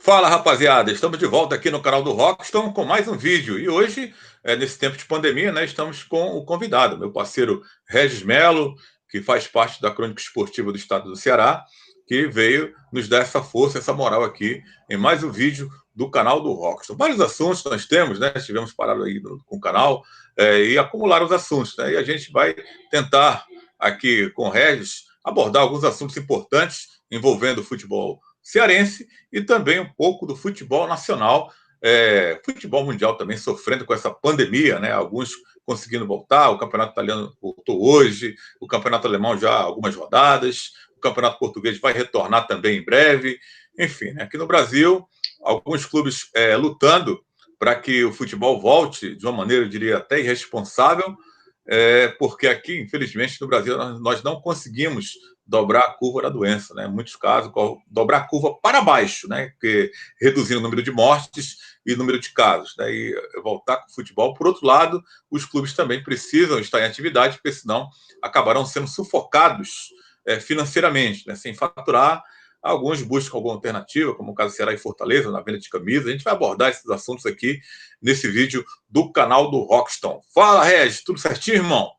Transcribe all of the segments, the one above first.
Fala, rapaziada, estamos de volta aqui no canal do Rockston com mais um vídeo. E hoje, nesse tempo de pandemia, né, estamos com o convidado, meu parceiro Regis Melo, que faz parte da Crônica Esportiva do Estado do Ceará, que veio nos dar essa força, essa moral aqui em mais um vídeo do canal do Rockston. Vários assuntos nós temos, né? Estivemos parados aí com o canal e acumularam os assuntos, né? E a gente vai tentar aqui com o Regis abordar alguns assuntos importantes envolvendo o futebol cearense e também um pouco do futebol nacional, futebol mundial também sofrendo com essa pandemia, né? Alguns conseguindo voltar, o campeonato italiano voltou hoje, o campeonato alemão já há algumas rodadas, o campeonato português vai retornar também em breve, enfim, né? Aqui no Brasil, alguns clubes lutando para que o futebol volte de uma maneira, eu diria, até irresponsável, porque aqui, infelizmente, no Brasil, nós não conseguimos dobrar a curva da doença, né? Em muitos casos, dobrar a curva para baixo, né? Porque reduzindo o número de mortes e o número de casos, né? E voltar com o futebol. Por outro lado, os clubes também precisam estar em atividade, porque senão acabarão sendo sufocados financeiramente, né? Sem faturar. Alguns buscam alguma alternativa, como o caso Ceará e Fortaleza, na venda de camisas. A gente vai abordar esses assuntos aqui nesse vídeo do canal do Rockston. Fala, Regis, tudo certinho, irmão?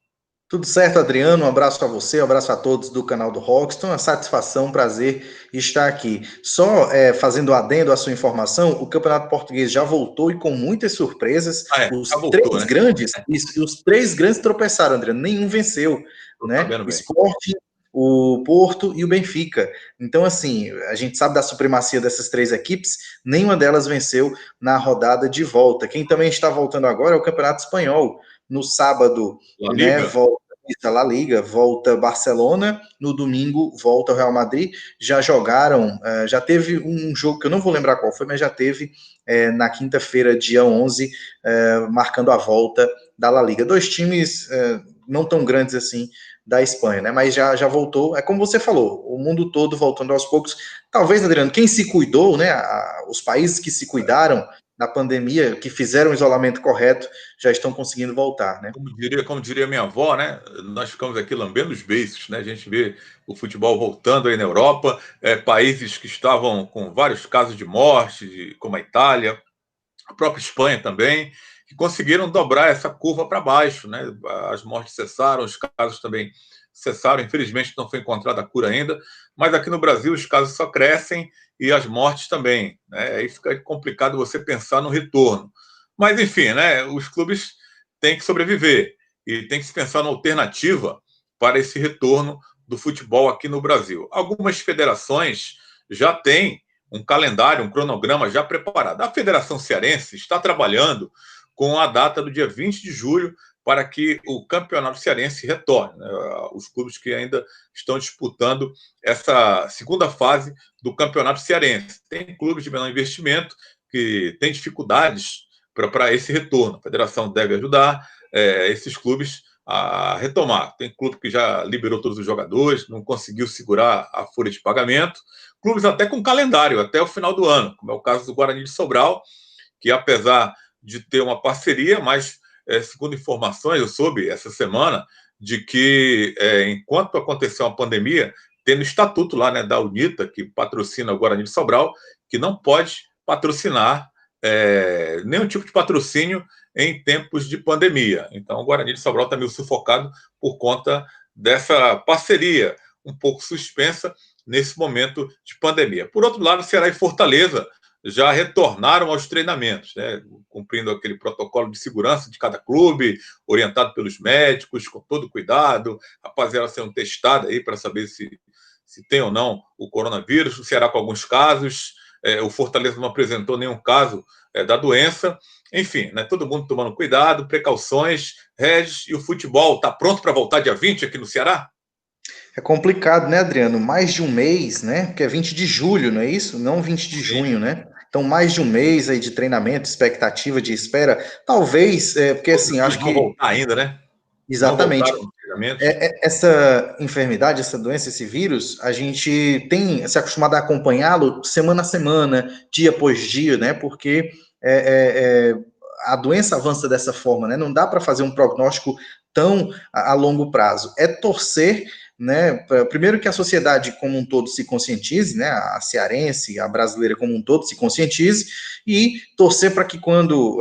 Tudo certo, Adriano? Um abraço a você, um abraço a todos do canal do Rockston. Uma satisfação, um prazer estar aqui. Só fazendo adendo à sua informação, o Campeonato Português já voltou e com muitas surpresas. Já voltou, né? Os três grandes tropeçaram, Adriano. Nenhum venceu, Tô né? sabendo O bem. Sport, o Porto e o Benfica. Então, assim, a gente sabe da supremacia dessas três equipes, nenhuma delas venceu na rodada de volta. Quem também está voltando agora é o Campeonato Espanhol. No sábado, La né, Liga? volta a La Liga, volta Barcelona, no domingo volta o Real Madrid. Já jogaram, já teve um jogo que eu não vou lembrar qual foi, mas já teve na quinta-feira, dia 11, marcando a volta da La Liga. Dois times não tão grandes assim da Espanha, né? Mas já voltou. É como você falou, o mundo todo voltando aos poucos. Talvez, Adriano, quem se cuidou, né? Os países que se cuidaram da pandemia, que fizeram o isolamento correto, já estão conseguindo voltar, né? Como diria minha avó, né? Nós ficamos aqui lambendo os beiços, né? A gente vê o futebol voltando aí na Europa, países que estavam com vários casos de morte, como a Itália, a própria Espanha também, que conseguiram dobrar essa curva para baixo, né? As mortes cessaram, os casos também cessaram. Infelizmente não foi encontrada a cura ainda, mas aqui no Brasil os casos só crescem e as mortes também, né? Aí fica complicado você pensar no retorno. Mas enfim, né? Os clubes têm que sobreviver e tem que se pensar na alternativa para esse retorno do futebol aqui no Brasil. Algumas federações já têm um calendário, um cronograma já preparado. A Federação Cearense está trabalhando com a data do dia 20 de julho para que o Campeonato Cearense retorne, né? Os clubes que ainda estão disputando essa segunda fase do Campeonato Cearense. Tem clubes de menor investimento que têm dificuldades para esse retorno. A federação deve ajudar esses clubes a retomar. Tem clube que já liberou todos os jogadores, não conseguiu segurar a folha de pagamento. Clubes até com calendário, até o final do ano, como é o caso do Guarani de Sobral, que apesar de ter uma parceria, mas segundo informações, eu soube essa semana, de que enquanto aconteceu a pandemia, tem no estatuto lá, né, da UNITA, que patrocina o Guarani de Sobral, que não pode patrocinar nenhum tipo de patrocínio em tempos de pandemia. Então, o Guarani de Sobral está meio sufocado por conta dessa parceria um pouco suspensa nesse momento de pandemia. Por outro lado, Ceará e Fortaleza já retornaram aos treinamentos, né, cumprindo aquele protocolo de segurança de cada clube, orientado pelos médicos, com todo cuidado, a rapaziada sendo testada aí para saber se tem ou não o coronavírus, o Ceará com alguns casos, o Fortaleza não apresentou nenhum caso da doença, enfim, né, todo mundo tomando cuidado, precauções. Regis, e o futebol está pronto para voltar dia 20 aqui no Ceará? É complicado, né, Adriano? Mais de um mês, né? Porque é 20 de julho, não é isso? Não 20 de Sim. junho, né? Então, mais de um mês aí de treinamento, expectativa de espera. Talvez, porque Todos assim, eles acho vão que. voltar ainda, né? Não Exatamente. voltaram nos treinamentos. Essa enfermidade, essa doença, esse vírus, a gente tem se acostumado a acompanhá-lo semana a semana, dia após dia, né? Porque a doença avança dessa forma, né? Não dá para fazer um prognóstico tão a longo prazo. É torcer, né? Primeiro que a sociedade como um todo se conscientize, né? A cearense, a brasileira como um todo se conscientize, e torcer para que quando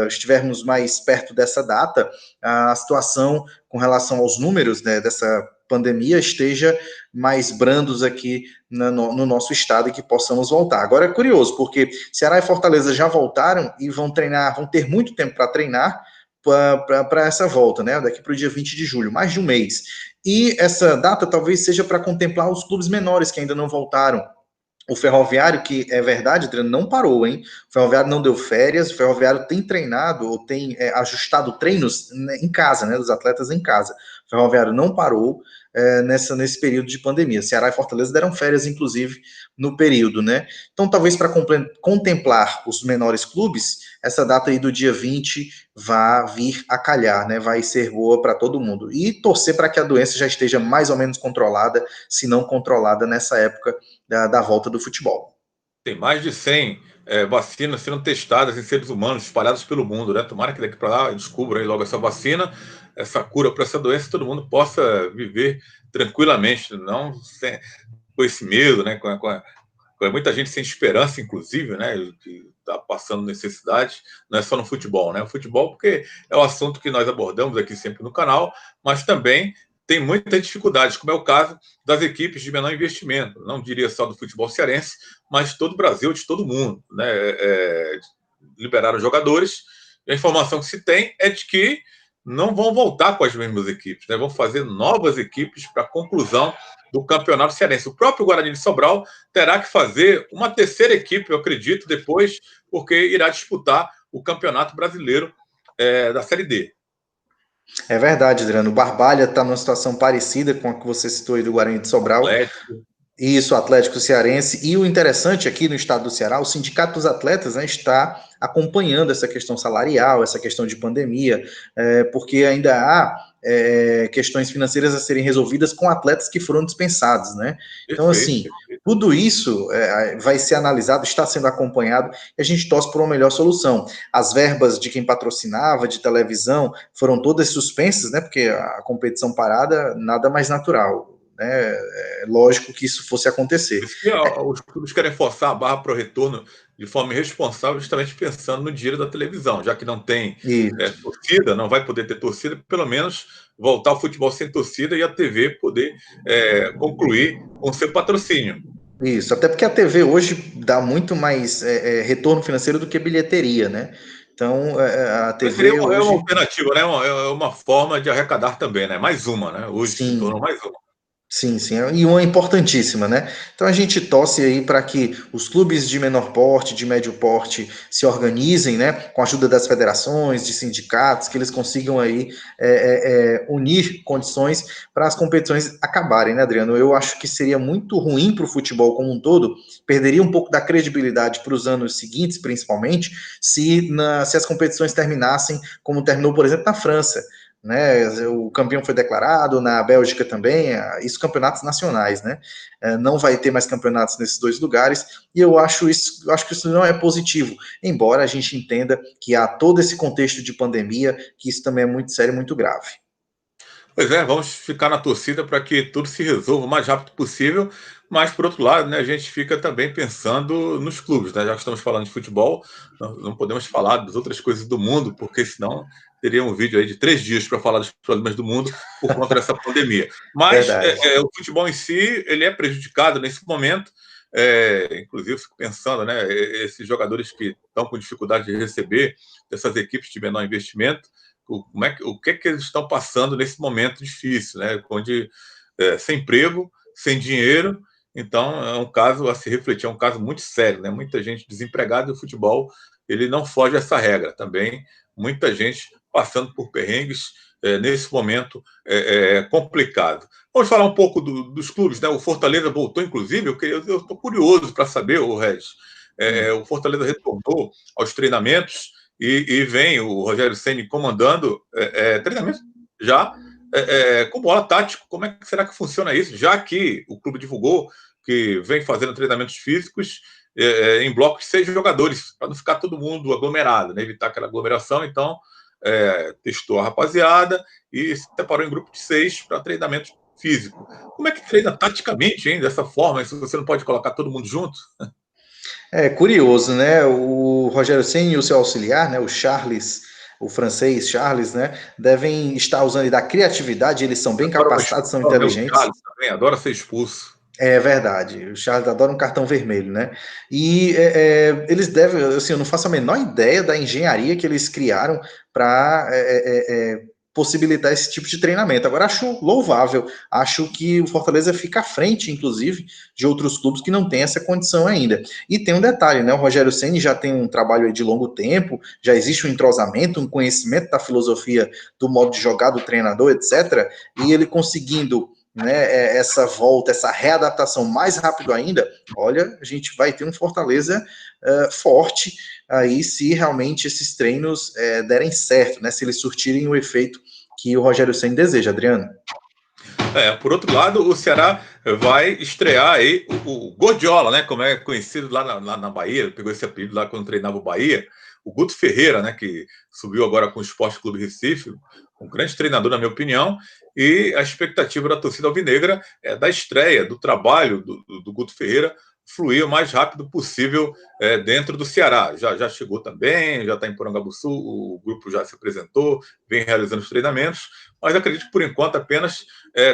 estivermos mais perto dessa data, a situação com relação aos números, né, dessa pandemia esteja mais brandos aqui no nosso estado e que possamos voltar. Agora é curioso, porque Ceará e Fortaleza já voltaram e vão treinar, vão ter muito tempo para treinar para essa volta, né? Daqui para o dia 20 de julho, mais de um mês. E essa data talvez seja para contemplar os clubes menores que ainda não voltaram. O Ferroviário, que é verdade, Adriano, não parou, hein? O Ferroviário não deu férias, o Ferroviário tem treinado ou tem ajustado treinos, né, em casa, né? Dos atletas em casa. O Ferroviário não parou nesse período de pandemia. Ceará e Fortaleza deram férias, inclusive, no período, né? Então, talvez para contemplar os menores clubes, essa data aí do dia 20 vai vir a calhar, né? Vai ser boa para todo mundo. E torcer para que a doença já esteja mais ou menos controlada, se não controlada nessa época da volta do futebol. Tem mais de 100 vacinas sendo testadas em seres humanos espalhados pelo mundo, né? Tomara que daqui para lá descubram aí logo essa vacina, essa cura para essa doença, todo mundo possa viver tranquilamente, não com esse medo, né? Com muita gente sem esperança, inclusive, né? Que está passando necessidade, não é só no futebol, né? O futebol, porque é o assunto que nós abordamos aqui sempre no canal, mas também tem muitas dificuldades, como é o caso das equipes de menor investimento, não diria só do futebol cearense, mas de todo o Brasil, de todo mundo, né? Liberaram jogadores, e a informação que se tem é de que não vão voltar com as mesmas equipes, né? Vão fazer novas equipes para a conclusão do campeonato cearense. O próprio Guarani de Sobral terá que fazer uma terceira equipe, eu acredito, depois, porque irá disputar o campeonato brasileiro da Série D. É verdade, Adriano. O Barbalha está numa situação parecida com a que você citou aí do Guarani de Sobral. Atlético. Isso, o Atlético Cearense. E o interessante aqui no estado do Ceará, o Sindicato dos Atletas, né, está acompanhando essa questão salarial, essa questão de pandemia, porque ainda há questões financeiras a serem resolvidas com atletas que foram dispensados, né? Então, assim, Perfeito. tudo isso vai ser analisado, está sendo acompanhado, e a gente torce por uma melhor solução. As verbas de quem patrocinava, de televisão, foram todas suspensas, né? Porque a competição parada, nada mais natural. É lógico que isso fosse acontecer. Por isso que os clubes querem forçar a barra para o retorno de forma irresponsável, justamente pensando no dinheiro da televisão, já que não tem Isso. torcida, não vai poder ter torcida, pelo menos voltar ao futebol sem torcida e a TV poder concluir com seu patrocínio. Isso, até porque a TV hoje dá muito mais retorno financeiro do que bilheteria, né? Então, a Mas seria TV uma hoje, alternativa, né? Uma forma de arrecadar também, né? Mais uma, né? Hoje se sim, tornou mais uma. sim, sim, e uma importantíssima, né? Então a gente torce aí para que os clubes de menor porte, de médio porte, se organizem, né? Com a ajuda das federações, de sindicatos, que eles consigam aí unir condições para as competições acabarem, né, Adriano? Eu acho que seria muito ruim para o futebol como um todo, perderia um pouco da credibilidade para os anos seguintes, principalmente, se as competições terminassem como terminou, por exemplo, na França, né? O campeão foi declarado, na Bélgica também, isso campeonatos nacionais, né? Não vai ter mais campeonatos nesses dois lugares, e eu acho que isso não é positivo, embora a gente entenda que há todo esse contexto de pandemia, que isso também é muito sério, muito grave. Pois é, vamos ficar na torcida para que tudo se resolva o mais rápido possível, mas, por outro lado, né, a gente fica também pensando nos clubes, né? Já que estamos falando de futebol, não podemos falar das outras coisas do mundo, porque senão teria um vídeo aí de 3 dias para falar dos problemas do mundo por conta dessa pandemia. Mas Verdade. o futebol em si, ele é prejudicado nesse momento, inclusive fico pensando, né, esses jogadores que estão com dificuldade de receber dessas equipes de menor investimento, o que eles estão passando nesse momento difícil, né? Onde sem emprego, sem dinheiro, então é um caso a se refletir, é um caso muito sério, né? Muita gente desempregada e o futebol ele não foge a essa regra. Também muita gente passando por perrengues nesse momento complicado. Vamos falar um pouco dos clubes, né? O Fortaleza voltou, inclusive, eu estou curioso para saber, o Regis, o Fortaleza retornou aos treinamentos e vem o Rogério Ceni comandando treinamento já com bola tático. Como é que será que funciona isso? Já que o clube divulgou que vem fazendo treinamentos físicos em blocos de 6 jogadores, para não ficar todo mundo aglomerado, né? Evitar aquela aglomeração. Então, testou a rapaziada e se separou em grupo de 6 para treinamentos físico. Como é que treina taticamente, hein, dessa forma, se você não pode colocar todo mundo junto? É curioso, né? O Rogério Ceni e o seu auxiliar, né? O Charles, o francês Charles, né? Devem estar usando da criatividade, eles são bem Adora uma capacitados, são expulsão, né? O inteligentes. Charles também adora ser expulso. É verdade, o Charles adora um cartão vermelho, né? E eles devem, assim, eu não faço a menor ideia da engenharia que eles criaram para possibilitar esse tipo de treinamento. Agora, acho louvável, acho que o Fortaleza fica à frente, inclusive, de outros clubes que não têm essa condição ainda. E tem um detalhe, né? O Rogério Ceni já tem um trabalho aí de longo tempo, já existe um entrosamento, um conhecimento da filosofia do modo de jogar do treinador, etc. E ele conseguindo, né, essa volta, essa readaptação mais rápido ainda, olha, a gente vai ter um Fortaleza forte aí se realmente esses treinos derem certo, né, se eles surtirem o efeito que o Rogério Ceni deseja, Adriano. Por outro lado, o Ceará vai estrear aí o Gordiola, né? Como é conhecido lá na Bahia, pegou esse apelido lá quando treinava o Bahia, o Guto Ferreira, né? Que subiu agora com o Esporte Clube Recife, um grande treinador, na minha opinião, e a expectativa da torcida alvinegra é da estreia, do trabalho do Guto Ferreira fluir o mais rápido possível dentro do Ceará. Já chegou também, já está em Porangabuçu, o grupo já se apresentou, vem realizando os treinamentos, mas acredito que, por enquanto, apenas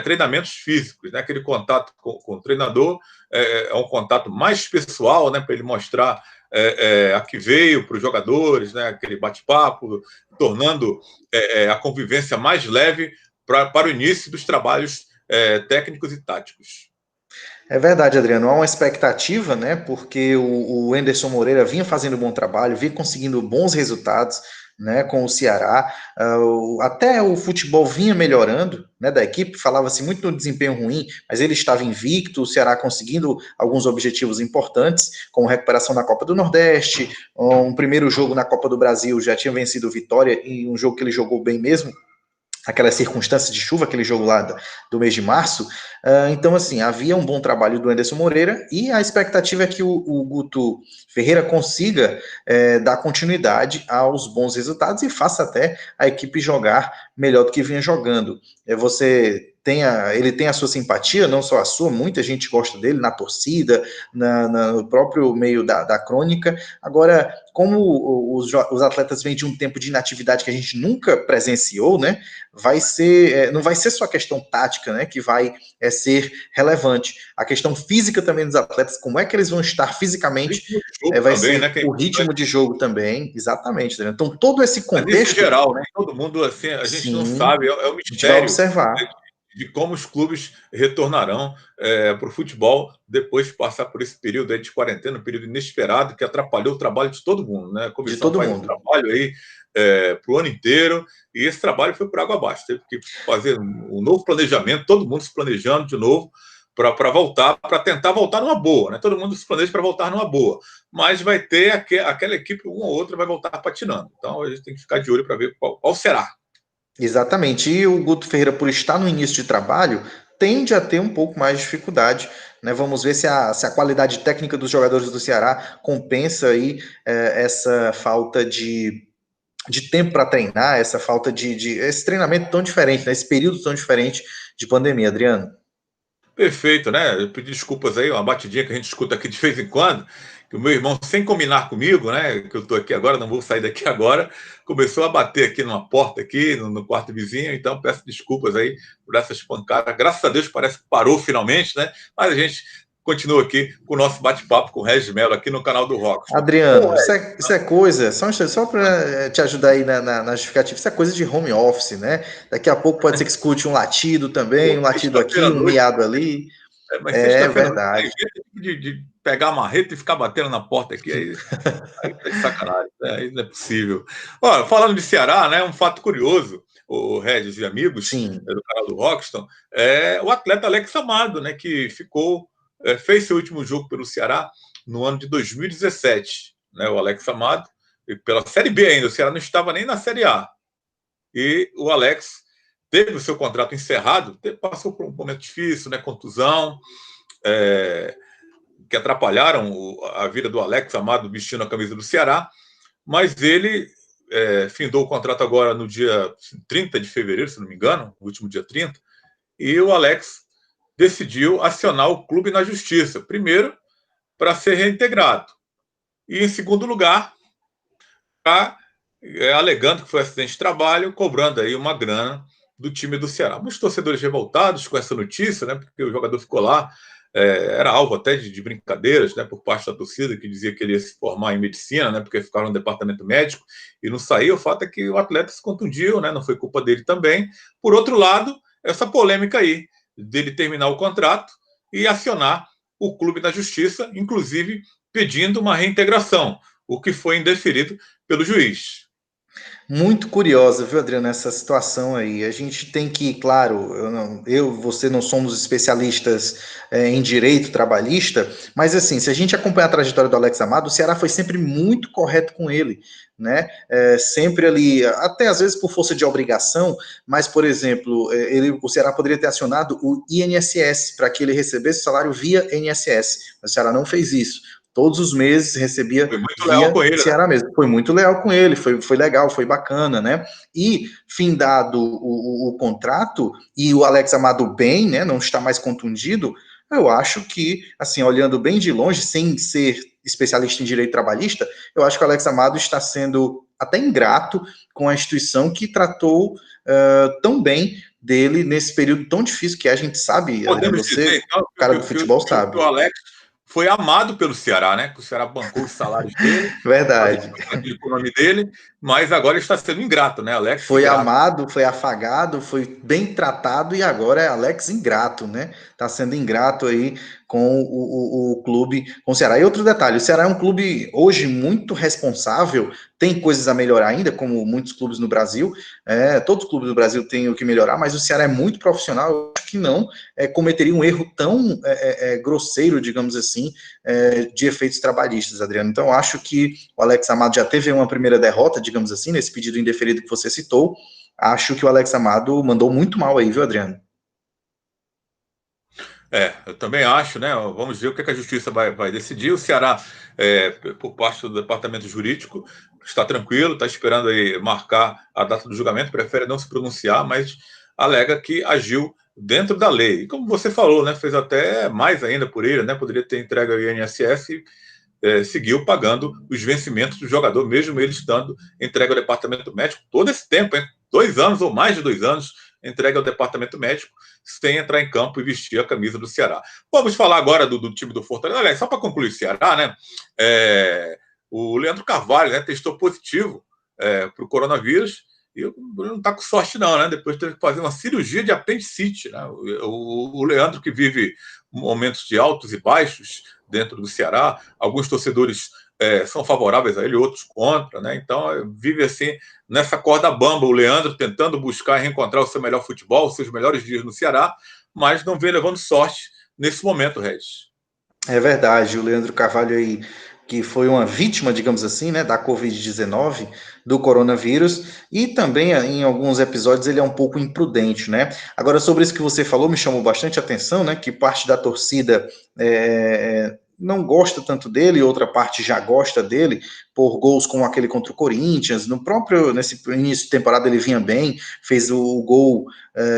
treinamentos físicos, né? Aquele contato com o treinador é um contato mais pessoal, né? Para ele mostrar a que veio para os jogadores, né? Aquele bate-papo, tornando a convivência mais leve para o início dos trabalhos técnicos e táticos. É verdade, Adriano. Há uma expectativa, né? Porque o Enderson Moreira vinha fazendo um bom trabalho, vinha conseguindo bons resultados, né, com o Ceará. Até o futebol vinha melhorando, né, da equipe. Falava-se muito no desempenho ruim, mas ele estava invicto. O Ceará conseguindo alguns objetivos importantes, como recuperação da Copa do Nordeste. Um primeiro jogo na Copa do Brasil já tinha vencido o Vitória, e um jogo que ele jogou bem mesmo, aquelas circunstâncias de chuva, aquele jogo lá do mês de março. Então, assim, havia um bom trabalho do Anderson Moreira e a expectativa é que o Guto Ferreira consiga dar continuidade aos bons resultados e faça até a equipe jogar melhor do que vinha jogando. Ele tem a sua simpatia, não só a sua, muita gente gosta dele na torcida, no próprio meio da crônica. Agora, como os atletas vêm de um tempo de inatividade que a gente nunca presenciou, né? Não vai ser só a questão tática, né, que vai ser relevante. A questão física também dos atletas, como é que eles vão estar fisicamente, vai também, ser né, o ritmo de jogo também, exatamente. Né? Então, todo esse mas isso em contexto, geral, né? Todo mundo, assim, a gente não sim, sabe, é um a gente vai mistério observar. de como os clubes retornarão para o futebol depois de passar por esse período aí de quarentena, um período inesperado que atrapalhou o trabalho de todo mundo, né? A De comissão todo faz um mundo. trabalho aí para o ano inteiro e esse trabalho foi por água abaixo. Teve que fazer um novo planejamento, todo mundo se planejando de novo para voltar, para tentar voltar numa boa, né? Todo mundo se planeja para voltar numa boa, mas vai ter aquela equipe, uma ou outra vai voltar patinando. Então a gente tem que ficar de olho para ver qual será. Exatamente. E o Guto Ferreira, por estar no início de trabalho, tende a ter um pouco mais de dificuldade. Né? Vamos ver se a qualidade técnica dos jogadores do Ceará compensa aí essa falta de tempo para treinar, essa falta de esse treinamento tão diferente, né? Esse período tão diferente de pandemia, Adriano. Perfeito, né? Eu pedi desculpas aí, uma batidinha que a gente escuta aqui de vez em quando, que o meu irmão, sem combinar comigo, né? Que eu estou aqui agora, não vou sair daqui agora, começou a bater aqui numa porta aqui, no quarto vizinho, então peço desculpas aí por essas pancadas. Graças a Deus parece que parou finalmente, né? Mas a gente continua aqui com o nosso bate-papo com o Regis Mello aqui no canal do Rockstar. Adriano, isso é coisa, só um instante, só para te ajudar aí na justificativa, isso é coisa de home office, né? Daqui a pouco pode ser que escute um latido também, um latido aqui, Sexta-feira à um noite, miado ali. mas É sexta-feira à noite verdade. de pegar a marreta e ficar batendo na porta aqui, aí tá de sacanagem, né? Aí não é possível. Olha, falando de Ceará, né, um fato curioso, o Regis e amigos Sim. do canal do Rockston, é o atleta Alex Amado, né, que fez seu último jogo pelo Ceará no ano de 2017. Né, o Alex Amado, e pela Série B ainda, o Ceará não estava nem na Série A. E o Alex teve o seu contrato encerrado, passou por um momento difícil, né, contusão, que atrapalharam a vida do Alex Amado vestindo a camisa do Ceará, mas ele findou o contrato agora no dia 30 de fevereiro, se não me engano, no último dia 30, e o Alex decidiu acionar o clube na justiça. Primeiro, para ser reintegrado. E, em segundo lugar, alegando que foi acidente de trabalho, cobrando aí uma grana do time do Ceará. Muitos torcedores revoltados com essa notícia, né, porque o jogador ficou lá, era alvo até de brincadeiras, né, por parte da torcida, que dizia que ele ia se formar em medicina, né, porque ficava no departamento médico e não saiu. O fato é que o atleta se contundiu, né, não foi culpa dele também. Por outro lado, essa polêmica aí, dele terminar o contrato e acionar o clube na justiça, inclusive pedindo uma reintegração, o que foi indeferido pelo juiz. Muito curiosa, viu, Adriano, essa situação aí. A gente tem que, claro, você não somos especialistas em direito trabalhista, mas assim, se a gente acompanhar a trajetória do Alex Amado, o Ceará foi sempre muito correto com ele, né? Sempre ali, até às vezes por força de obrigação, mas, por exemplo, o Ceará poderia ter acionado o INSS para que ele recebesse salário via INSS, mas o Ceará não fez isso. Todos os meses recebia Foi muito leal via com ele, né? Ceará mesmo. Foi muito leal com ele, foi legal, foi bacana, né? E findado o contrato e o Alex Amado bem, né? Não está mais contundido. Eu acho que, assim, olhando bem de longe, sem ser especialista em direito trabalhista, eu acho que o Alex Amado está sendo até ingrato com a instituição que tratou tão bem dele nesse período tão difícil que a gente sabe, Adriano, Podemos você, dizer, então, cara do futebol, que sabe. o Alex foi amado pelo Ceará, né? Que o Ceará bancou os salários dele, fazia Verdade. trocadilho com o nome dele, mas agora está sendo ingrato, né? Alex Foi ingrato. amado, foi afagado, foi bem tratado e agora é Alex ingrato, né? Tá sendo ingrato aí com o clube, com o Ceará. E outro detalhe, o Ceará é um clube hoje muito responsável, tem coisas a melhorar ainda, como muitos clubes no Brasil, todos os clubes do Brasil têm o que melhorar, mas o Ceará é muito profissional, eu acho que não cometeria um erro tão grosseiro, digamos assim, de efeitos trabalhistas, Adriano. Então, acho que o Alex Amado já teve uma primeira derrota, digamos assim, nesse pedido indeferido que você citou. Acho que o Alex Amado mandou muito mal aí, viu, Adriano? Eu também acho, né? Vamos ver o que a justiça vai decidir. O Ceará, por parte do departamento jurídico, está tranquilo, está esperando aí marcar a data do julgamento, prefere não se pronunciar, mas alega que agiu dentro da lei. E como você falou, né? Fez até mais ainda por ele, né? Poderia ter entregue ao INSS e seguiu pagando os vencimentos do jogador, mesmo ele estando entregue ao departamento médico todo esse tempo, hein? 2 anos ou mais de 2 anos entregue ao departamento médico, sem entrar em campo e vestir a camisa do Ceará. Vamos falar agora do time do Fortaleza. Aliás, só para concluir o Ceará, né? O Leandro Carvalho, né, testou positivo para o coronavírus e não está com sorte, não, né? Depois teve que fazer uma cirurgia de apendicite, né? O Leandro, que vive momentos de altos e baixos dentro do Ceará, alguns torcedores são favoráveis a ele, outros contra, né? Então vive assim nessa corda bamba o Leandro, tentando buscar e reencontrar o seu melhor futebol, os seus melhores dias no Ceará, mas não vem levando sorte nesse momento, Regis. É verdade, o Leandro Carvalho aí, que foi uma vítima, digamos assim, né, da Covid-19, do coronavírus, e também em alguns episódios ele é um pouco imprudente, né? Agora, sobre isso que você falou, me chamou bastante atenção, né, que parte da torcida não gosta tanto dele, outra parte já gosta dele, por gols como aquele contra o Corinthians, nesse início de temporada ele vinha bem, fez o gol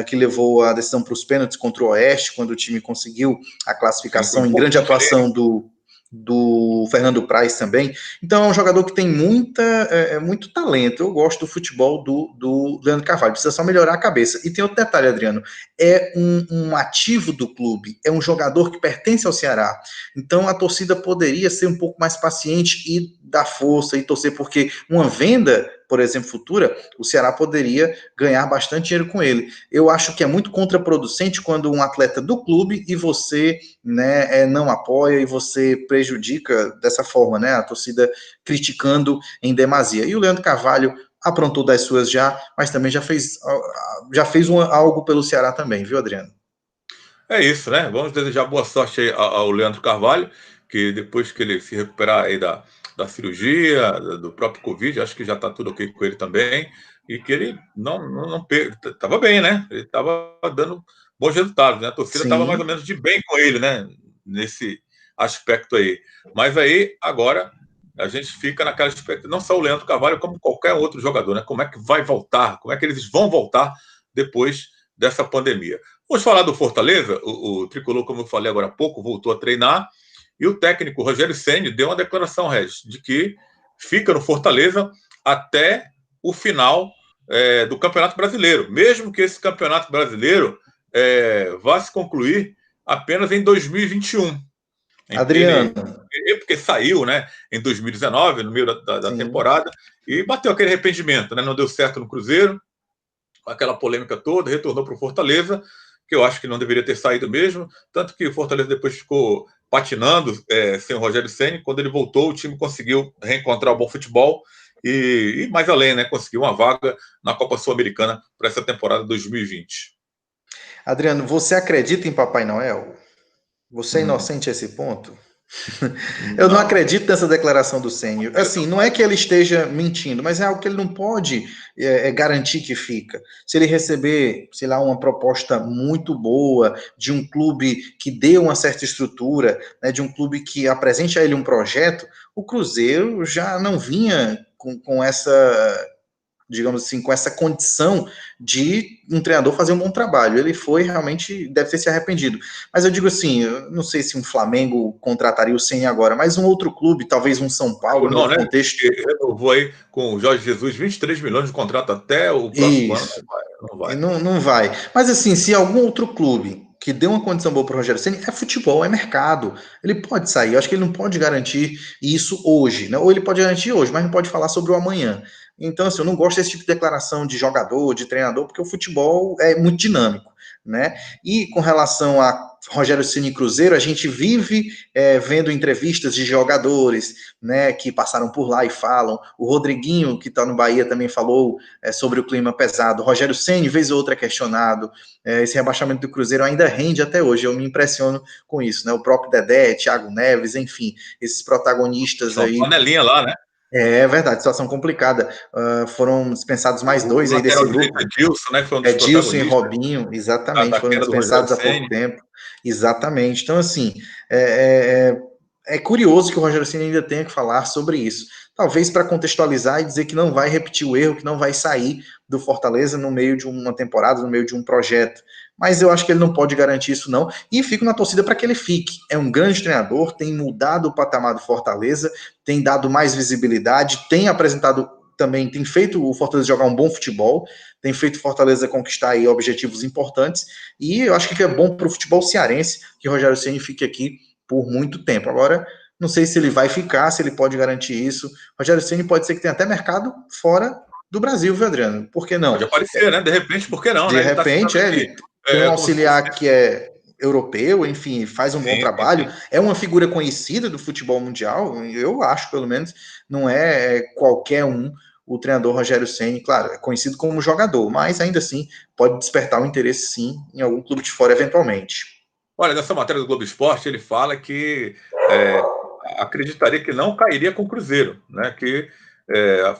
que levou a decisão para os pênaltis contra o Oeste, quando o time conseguiu a Sim, foi classificação em grande importante nele. atuação do Fernando Praz também. Então é um jogador que tem muito talento. Eu gosto do futebol do Leandro Carvalho. Precisa só melhorar a cabeça. E tem outro detalhe, Adriano. É um ativo do clube. É um jogador que pertence ao Ceará. Então a torcida poderia ser um pouco mais paciente e dar força e torcer, porque uma venda, por exemplo, futura, o Ceará poderia ganhar bastante dinheiro com ele. Eu acho que é muito contraproducente quando um atleta do clube e você, né, não apoia e você prejudica dessa forma, né, a torcida criticando em demasia. E o Leandro Carvalho aprontou das suas já, mas também já fez algo pelo Ceará também, viu, Adriano? É isso, né? Vamos desejar boa sorte aí ao Leandro Carvalho, que depois que ele se recuperar aí da cirurgia, do próprio Covid, acho que já está tudo ok com ele também, e que ele não estava bem, né? Ele estava dando bons resultados, né? A torcida estava mais ou Sim, menos de bem com ele, né? Nesse aspecto aí. Mas aí, agora, a gente fica naquela expectativa, não só o Leandro Carvalho, como qualquer outro jogador, né? Como é que vai voltar? Como é que eles vão voltar depois dessa pandemia? Vamos falar do Fortaleza. O Tricolor, como eu falei agora há pouco, voltou a treinar. E o técnico Rogério Ceni deu uma declaração, Regis, de que fica no Fortaleza até o final do Campeonato Brasileiro. Mesmo que esse Campeonato Brasileiro vá se concluir apenas em 2021. Adriano. Porque saiu, né, em 2019, no meio da temporada, e bateu aquele arrependimento, né? Não deu certo no Cruzeiro, aquela polêmica toda, retornou para o Fortaleza, que eu acho que não deveria ter saído mesmo, tanto que o Fortaleza depois ficou patinando sem o Rogério Ceni. Quando ele voltou, o time conseguiu reencontrar o bom futebol e mais além, né, conseguiu uma vaga na Copa Sul-Americana para essa temporada 2020. Adriano, você acredita em Papai Noel? Você é inocente a esse ponto? Eu não acredito nessa declaração do Ceni. Assim, não é que ele esteja mentindo, mas é algo que ele não pode garantir que fica. Se ele receber, sei lá, uma proposta muito boa de um clube que dê uma certa estrutura, né, de um clube que apresente a ele um projeto, o Cruzeiro já não vinha com essa, digamos assim, com essa condição de um treinador fazer um bom trabalho. Ele foi realmente, deve ter se arrependido. Mas eu digo assim, eu não sei se um Flamengo contrataria o Ceni agora, mas um outro clube, talvez um São Paulo, Não, no né? contexto. Ele renovou aí com o Jorge Jesus 23 milhões de contrato até o próximo ano. Isso. Não vai. Não vai. Mas assim, se algum outro clube que dê uma condição boa para o Rogério Ceni, é futebol, é mercado. Ele pode sair. Eu acho que ele não pode garantir isso hoje, né? Ou ele pode garantir hoje, mas não pode falar sobre o amanhã. Então, assim, eu não gosto desse tipo de declaração de jogador, de treinador, porque o futebol é muito dinâmico, né? E com relação a Rogério Ceni e Cruzeiro, a gente vive vendo entrevistas de jogadores, né, que passaram por lá e falam. O Rodriguinho, que está no Bahia, também falou sobre o clima pesado. O Rogério Ceni, vez ou outra, é questionado. Esse rebaixamento do Cruzeiro ainda rende até hoje. Eu me impressiono com isso, né? O próprio Dedé, Thiago Neves, enfim, esses protagonistas Só aí. panelinha lá, né? É verdade, situação complicada. Foram dispensados mais dois O aí desse lateral direito grupo. Edilson, né? Foi um dos Edilson e protagonistas Robinho, exatamente, da foram queda do Rogério dispensados há pouco Ceni. tempo. Exatamente. Então, assim, é curioso que o Rogério Ceni ainda tenha que falar sobre isso. Talvez para contextualizar e dizer que não vai repetir o erro, que não vai sair do Fortaleza no meio de uma temporada, no meio de um projeto. Mas eu acho que ele não pode garantir isso, não. E fico na torcida para que ele fique. É um grande treinador, tem mudado o patamar do Fortaleza, tem dado mais visibilidade, tem apresentado também, tem feito o Fortaleza jogar um bom futebol, tem feito o Fortaleza conquistar aí objetivos importantes. E eu acho que é bom para o futebol cearense que o Rogério Ceni fique aqui por muito tempo. Agora, não sei se ele vai ficar, se ele pode garantir isso. Rogério Ceni pode ser que tenha até mercado fora do Brasil, viu, Adriano? Por que não? Pode aparecer, né? De repente, por que não, De né? Ele está citando repente, aqui ele tem um como se fosse. auxiliar que é europeu, enfim, faz um bom Sim, sim, trabalho, sim. é uma figura conhecida do futebol mundial, eu acho, pelo menos, não é qualquer um o treinador Rogério Ceni, claro, é conhecido como jogador, mas ainda assim pode despertar o interesse sim em algum clube de fora eventualmente. Olha, nessa matéria do Globo Esporte, ele fala que é, acreditaria que não cairia com o Cruzeiro, né? Que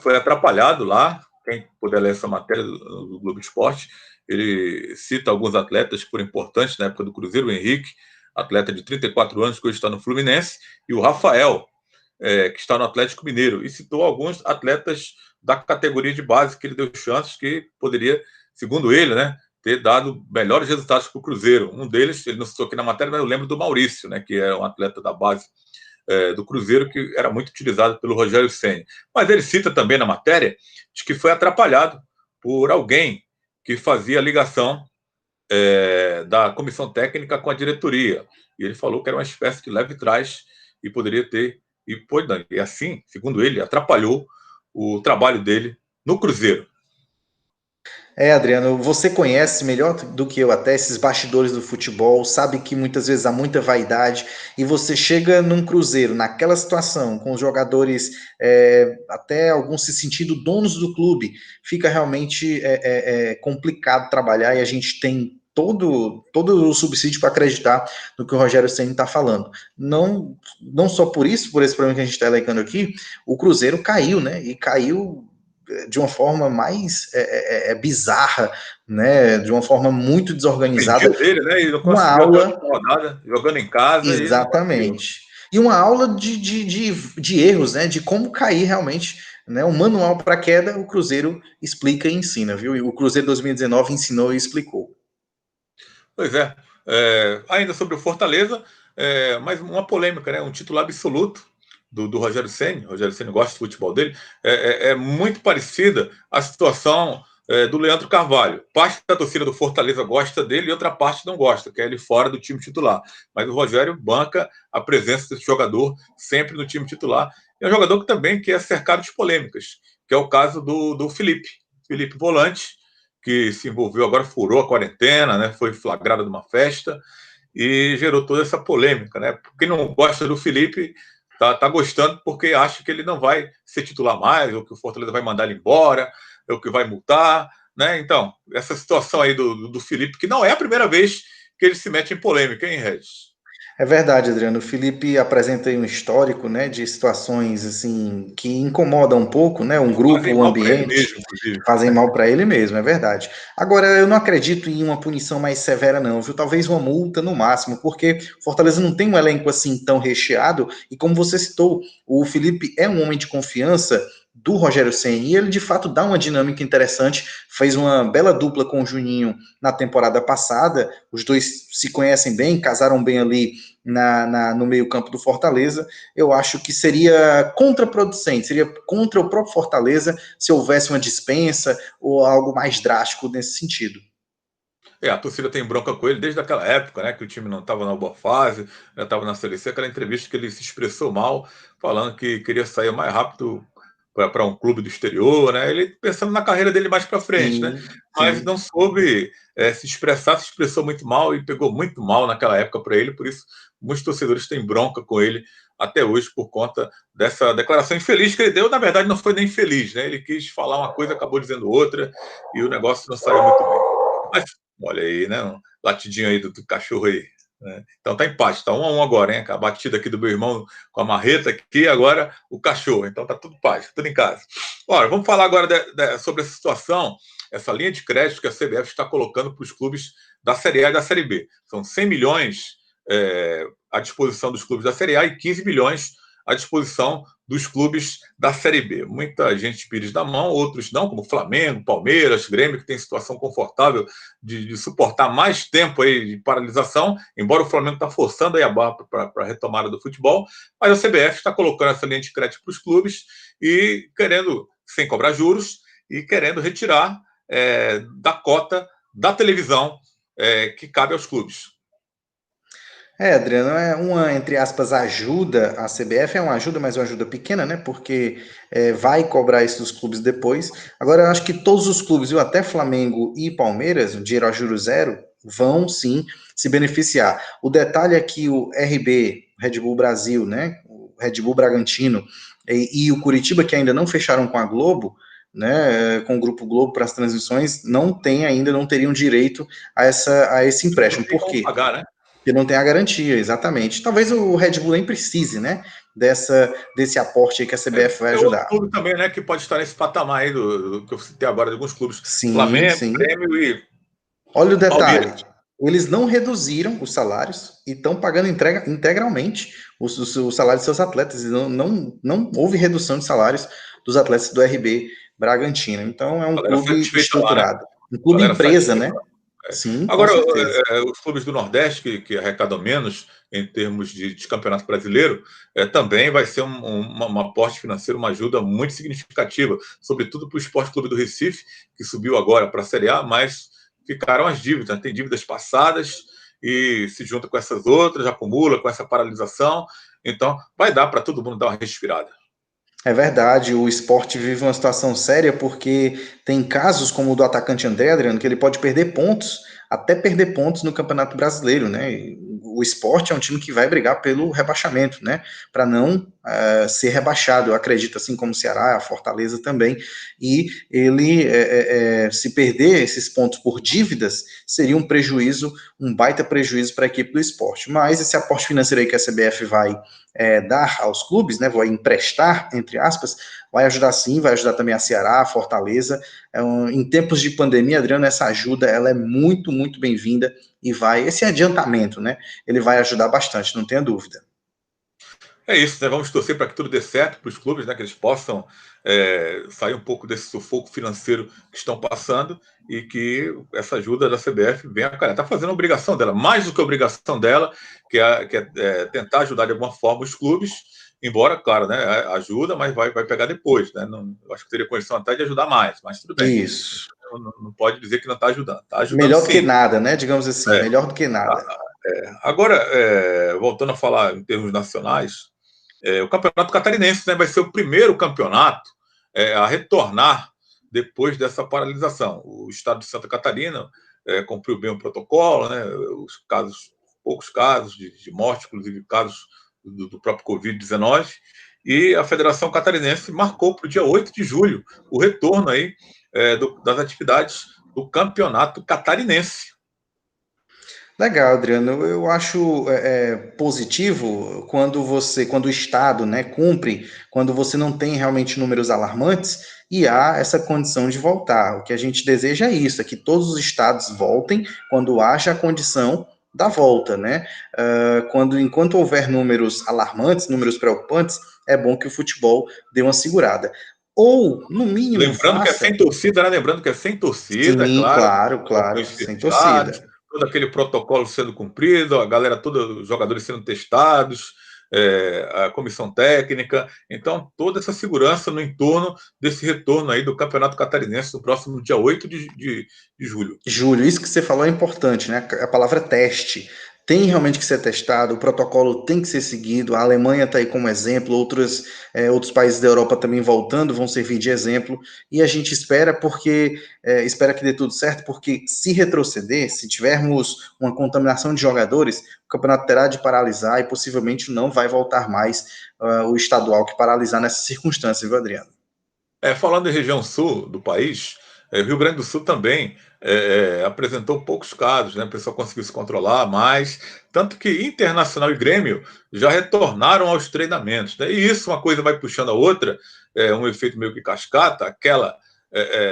foi atrapalhado lá. Quem puder ler essa matéria do Globo Esporte, ele cita alguns atletas que foram importantes na época do Cruzeiro, o Henrique, atleta de 34 anos, que hoje está no Fluminense, e o Rafael, que está no Atlético Mineiro, e citou alguns atletas da categoria de base que ele deu chances que poderia, segundo ele, né, ter dado melhores resultados para o Cruzeiro. Um deles, ele não citou aqui na matéria, mas eu lembro do Maurício, né, que é um atleta da base do Cruzeiro, que era muito utilizado pelo Rogério Ceni. Mas ele cita também na matéria de que foi atrapalhado por alguém que fazia a ligação da comissão técnica com a diretoria. E ele falou que era uma espécie de leve trás e poderia ter. E assim, segundo ele, atrapalhou o trabalho dele no Cruzeiro. Adriano, você conhece melhor do que eu até esses bastidores do futebol, sabe que muitas vezes há muita vaidade e você chega num Cruzeiro, naquela situação, com os jogadores até alguns se sentindo donos do clube, fica realmente complicado trabalhar e a gente tem todo o subsídio para acreditar no que o Rogério Ceni está falando. Não só por isso, por esse problema que a gente está elegando aqui, o Cruzeiro caiu, né? E caiu de uma forma mais bizarra, né? De uma forma muito desorganizada. Dependia dele, né? E não Uma conseguiu até a aula, última rodada, jogando em casa e não conseguiu. exatamente. E uma aula de erros, né? De como cair realmente. Né, um manual para queda, o Cruzeiro explica e ensina, viu? E o Cruzeiro 2019 ensinou e explicou. Pois é. Ainda sobre o Fortaleza, mais uma polêmica, né? Um título absoluto do Rogério Ceni. O Rogério Ceni gosta do futebol dele. É muito parecida a situação do Leandro Carvalho. Parte da torcida do Fortaleza gosta dele e outra parte não gosta, quer ele fora do time titular. Mas o Rogério banca a presença desse jogador sempre no time titular. É um jogador que também que é cercado de polêmicas, que é o caso do Felipe. Felipe Volante, que se envolveu agora, furou a quarentena, né? Foi flagrado numa festa e gerou toda essa polêmica, né? Quem não gosta do Felipe tá gostando porque acha que ele não vai ser titular mais, ou que o Fortaleza vai mandar ele embora, ou que vai multar, né? Então, essa situação aí do Felipe, que não é a primeira vez que ele se mete em polêmica, hein, Regis? É verdade, Adriano. O Felipe apresenta aí um histórico, né, de situações assim que incomodam um pouco, né, um grupo, Fazem o mal para ele ambiente, mesmo, inclusive. fazem mal para ele mesmo, é verdade. Agora, eu não acredito em uma punição mais severa, não, viu? Talvez uma multa no máximo, porque Fortaleza não tem um elenco assim tão recheado, e como você citou, o Felipe é um homem de confiança do Rogério Ceni, e ele de fato dá uma dinâmica interessante, fez uma bela dupla com o Juninho na temporada passada, os dois se conhecem bem, casaram bem ali no meio-campo do Fortaleza. Eu acho que seria contraproducente, seria contra o próprio Fortaleza se houvesse uma dispensa ou algo mais drástico nesse sentido. A torcida tem bronca com ele desde aquela época, né? Que o time não estava na boa fase, já estava na Série C. Aquela entrevista que ele se expressou mal, falando que queria sair o mais rápido para um clube do exterior, né? Ele pensando na carreira dele mais para frente, né? Sim, Mas sim. não soube se expressar, se expressou muito mal e pegou muito mal naquela época para ele. Por isso, muitos torcedores têm bronca com ele até hoje por conta dessa declaração infeliz que ele deu. Na verdade, não foi nem feliz, né? Ele quis falar uma coisa, acabou dizendo outra e o negócio não saiu muito bem. Mas olha aí, né? Um latidinho aí do cachorro aí. Né? Então tá empate, tá 1-1 agora, hein? A batida aqui do meu irmão com a marreta aqui, agora o cachorro. Então tá tudo paz, tudo em casa. Ora, vamos falar agora sobre essa situação, essa linha de crédito que a CBF está colocando para os clubes da Série A e da Série B. São 100 milhões à disposição dos clubes da Série A e 15 milhões à disposição dos clubes da Série B. Muita gente pires da mão, outros não, como Flamengo, Palmeiras, Grêmio, que tem situação confortável de suportar mais tempo aí de paralisação, embora o Flamengo está forçando aí a barra para a retomada do futebol, mas a CBF está colocando essa linha de crédito para os clubes e querendo, sem cobrar juros, e querendo retirar da cota da televisão que cabe aos clubes. Adriano, é uma, entre aspas, ajuda à CBF, é uma ajuda, mas uma ajuda pequena, né? Porque vai cobrar isso dos clubes depois. Agora, eu acho que todos os clubes, viu, até Flamengo e Palmeiras, o dinheiro a juros zero, vão sim se beneficiar. O detalhe é que o RB, Red Bull Brasil, né? O Red Bull Bragantino e o Curitiba, que ainda não fecharam com a Globo, né, com o Grupo Globo para as transmissões, não tem ainda, não teriam direito a esse Não empréstimo. tem Por como quê? pagar, né? Que não tem a garantia, exatamente. Talvez o Red Bull nem precise, né? Desse aporte aí que a CBF vai É outro ajudar. clube também, né, que pode estar nesse patamar aí do que eu citei agora, de alguns clubes. Sim, Flamengo, sim. Grêmio e Olha o Palmeiras. detalhe. Eles não reduziram os salários e estão pagando integralmente os salários dos seus atletas. E não houve redução de salários dos atletas do RB Bragantino. Então é um Galera clube satisfeita lá, né? estruturado. Um clube Galera empresa, satisfeita né? lá. Sim, com Agora, certeza. os clubes do Nordeste, que arrecadam menos em termos de campeonato brasileiro, também vai ser um aporte financeiro, uma ajuda muito significativa, sobretudo para o Esporte Clube do Recife, que subiu agora para a Série A, mas ficaram as dívidas, né? Tem dívidas passadas e se junta com essas outras, acumula com essa paralisação. Então, vai dar para todo mundo dar uma respirada. É verdade, o esporte vive uma situação séria porque tem casos como o do atacante André, Adriano, que ele pode perder pontos, até perder pontos no Campeonato Brasileiro, né? E o esporte é um time que vai brigar pelo rebaixamento, né? Para não ser rebaixado, eu acredito, assim como o Ceará, a Fortaleza também. E ele, se perder esses pontos por dívidas, seria um prejuízo, um baita prejuízo para a equipe do esporte. Mas esse aporte financeiro aí que a CBF vai dar aos clubes, né, vai emprestar, entre aspas, vai ajudar sim, vai ajudar também a Ceará, a Fortaleza. Em tempos de pandemia, Adriano, essa ajuda ela é muito, muito bem-vinda e esse adiantamento, né, ele vai ajudar bastante, não tenha dúvida. É isso, né? Vamos torcer para que tudo dê certo para os clubes, né? Que eles possam sair um pouco desse sufoco financeiro que estão passando e que essa ajuda da CBF venha a calhar. Está fazendo a obrigação dela, mais do que a obrigação dela, que é tentar ajudar de alguma forma os clubes, embora, claro, né? Ajuda, mas vai pegar depois, né? Não, eu acho que teria condição até de ajudar mais, mas tudo bem. Isso. Não pode dizer que não está ajudando. Está ajudando Melhor do que sim. nada, né? Digamos assim, É. melhor do que nada. Agora, voltando a falar em termos nacionais, o Campeonato Catarinense, né, vai ser o primeiro campeonato a retornar depois dessa paralisação. O estado de Santa Catarina cumpriu bem o protocolo, né, poucos casos de morte, inclusive casos do próprio Covid-19, e a Federação Catarinense marcou para o dia 8 de julho o retorno aí, das atividades do Campeonato Catarinense. Legal, Adriano. Eu acho positivo quando o Estado, né, cumpre, quando você não tem realmente números alarmantes e há essa condição de voltar. O que a gente deseja é isso, é que todos os estados voltem quando haja a condição da volta, né? Enquanto houver números alarmantes, números preocupantes, é bom que o futebol dê uma segurada. Ou, no mínimo, Lembrando que é sem faça. torcida, né? Lembrando que é sem torcida, é Sim, claro, claro, claro, balcões sem fechados, torcida. todo aquele protocolo sendo cumprido, a galera toda, os jogadores sendo testados, a comissão técnica. Então, toda essa segurança no entorno desse retorno aí do Campeonato Catarinense no próximo dia 8 de julho. Júlio, isso que você falou é importante, né? A palavra teste. Tem realmente que ser testado, o protocolo tem que ser seguido. A Alemanha está aí como exemplo, outros países da Europa também voltando vão servir de exemplo. E a gente espera que dê tudo certo, porque se retroceder, se tivermos uma contaminação de jogadores, o campeonato terá de paralisar e possivelmente não vai voltar mais o estadual que paralisar nessa circunstância, viu, Adriano? Falando em região sul do país, o Rio Grande do Sul também apresentou poucos casos, né? O pessoal conseguiu se controlar mais, tanto que Internacional e Grêmio já retornaram aos treinamentos, né? E isso, uma coisa vai puxando a outra, um efeito meio que cascata, aquela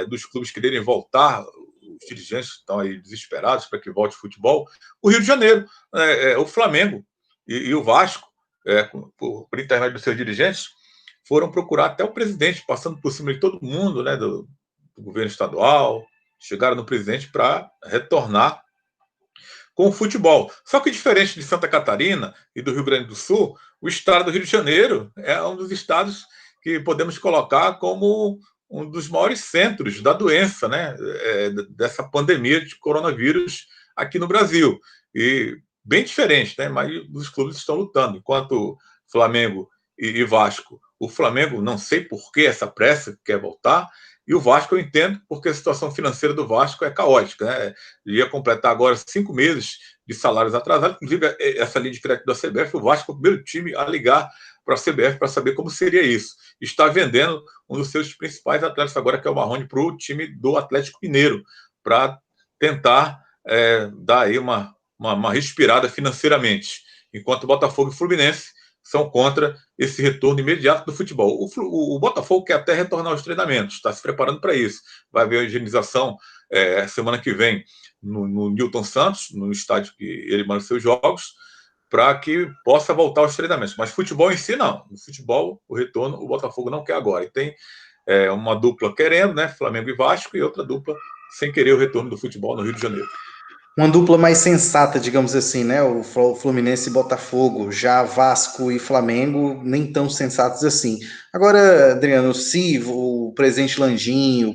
dos clubes quererem voltar, os dirigentes estão aí desesperados para que volte o futebol. O Rio de Janeiro, o Flamengo e o Vasco, por intermédio dos seus dirigentes, foram procurar até o presidente, passando por cima de todo mundo, né, do governo estadual, chegaram no presidente para retornar com o futebol. Só que diferente de Santa Catarina e do Rio Grande do Sul, o estado do Rio de Janeiro é um dos estados que podemos colocar como um dos maiores centros da doença, né, dessa pandemia de coronavírus aqui no Brasil. E bem diferente, né, mas os clubes estão lutando, enquanto Flamengo e Vasco. O Flamengo, não sei por que essa pressa, quer voltar, e o Vasco eu entendo, porque a situação financeira do Vasco é caótica, né? Ele ia completar agora 5 meses de salários atrasados, inclusive essa linha de crédito da CBF, o Vasco é o primeiro time a ligar para a CBF para saber como seria isso. Está vendendo um dos seus principais atletas agora, que é o Marrone, para o time do Atlético Mineiro, para tentar dar aí uma respirada financeiramente, enquanto o Botafogo e o Fluminense são contra esse retorno imediato do futebol. O Botafogo quer até retornar aos treinamentos, está se preparando para isso. Vai haver a higienização semana que vem no Newton Santos, no estádio que ele manda seus jogos, para que possa voltar aos treinamentos. Mas futebol em si, não. No futebol, o retorno, o Botafogo não quer agora. E tem uma dupla querendo, né? Flamengo e Vasco, e outra dupla sem querer o retorno do futebol no Rio de Janeiro. Uma dupla mais sensata, digamos assim, né? O Fluminense e Botafogo, já Vasco e Flamengo, nem tão sensatos assim. Agora, Adriano, se o presidente Langinho,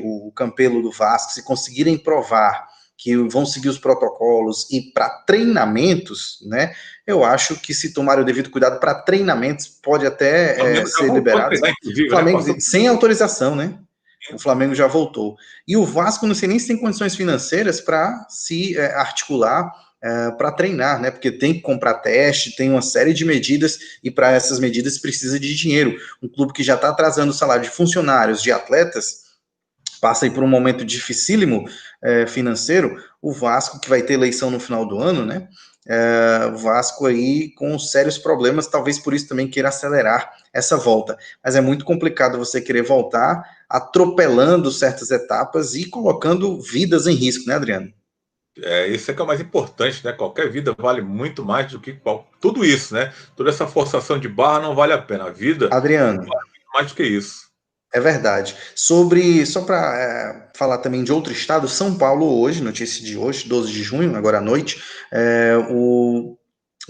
o Campelo do Vasco, se conseguirem provar que vão seguir os protocolos e para treinamentos, né? Eu acho que se tomar o devido cuidado para treinamentos, pode até ser liberados. Flamengo sem autorização, né? O Flamengo já voltou. E o Vasco, não sei nem se tem condições financeiras para se articular para treinar, né? Porque tem que comprar teste, tem uma série de medidas, e para essas medidas precisa de dinheiro. Um clube que já está atrasando o salário de funcionários, de atletas, passa aí por um momento dificílimo financeiro. O Vasco, que vai ter eleição no final do ano, né? O Vasco aí com sérios problemas, talvez por isso também queira acelerar essa volta. Mas é muito complicado você querer voltar atropelando certas etapas e colocando vidas em risco, né, Adriano? Isso é que é o mais importante, né? Qualquer vida vale muito mais do que tudo isso, né? Toda essa forçação de barra não vale a pena. A vida Adriano, vale muito mais do que isso. é verdade. Só para falar também de outro estado, São Paulo hoje, notícia de hoje, 12 de junho, agora à noite,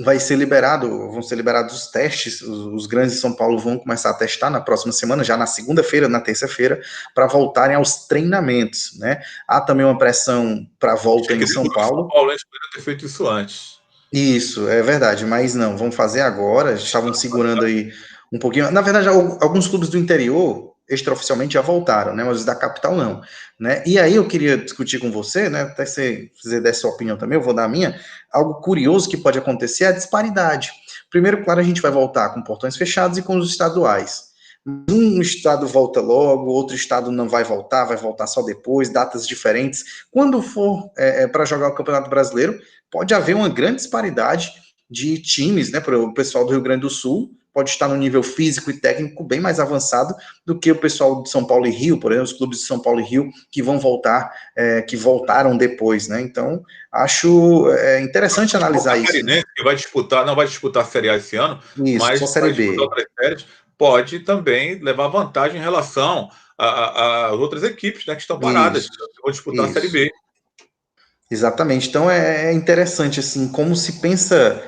vai ser liberado, vão ser liberados os testes, os grandes de São Paulo vão começar a testar na próxima semana, já na segunda-feira, na terça-feira, para voltarem aos treinamentos, né? Há também uma pressão para a volta Tinha em que ter São pelo São Paulo. Paulo, eles poderiam ter feito isso antes. Isso, é verdade, mas não, vão fazer agora, estavam segurando aí um pouquinho. Na verdade, alguns clubes do interior, extraoficialmente, já voltaram, né? Mas os da capital não, né? E aí eu queria discutir com você, né? Até você der sua opinião também, eu vou dar a minha. Algo curioso que pode acontecer é a disparidade. Primeiro, claro, a gente vai voltar com portões fechados e com os estaduais. Um estado volta logo, outro estado não vai voltar só depois, datas diferentes. Quando for para jogar o Campeonato Brasileiro, pode haver uma grande disparidade de times, né? Para o pessoal do Rio Grande do Sul pode estar no nível físico e técnico bem mais avançado do que o pessoal de São Paulo e Rio, por exemplo, os clubes de São Paulo e Rio que vão voltar, que voltaram depois, né? Então acho interessante O analisar isso, né? Catarinense, que vai disputar, não vai disputar a Série A esse ano, Isso, só mas Série vai disputar B. outras séries, pode também levar vantagem em relação às outras equipes, né, que estão paradas, Isso, que vão disputar a Série isso. B. Exatamente. Então é interessante assim como se pensa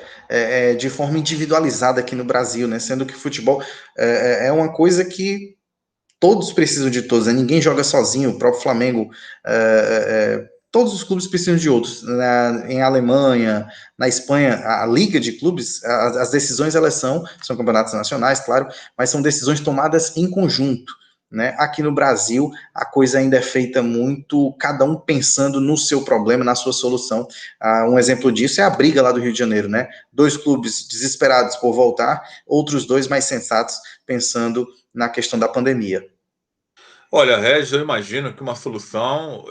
de forma individualizada aqui no Brasil, né? Sendo que o futebol é uma coisa que todos precisam de todos, né? Ninguém joga sozinho. O próprio Flamengo, todos os clubes precisam de outros. Em Alemanha, na Espanha, a liga de clubes, as decisões elas são campeonatos nacionais, claro, mas são decisões tomadas em conjunto. Né? Aqui no Brasil, a coisa ainda é feita muito, cada um pensando no seu problema, na sua solução. Um exemplo disso é a briga lá do Rio de Janeiro, né? Dois clubes desesperados por voltar, outros dois mais sensatos pensando na questão da pandemia. Olha, Regis, eu imagino que uma solução,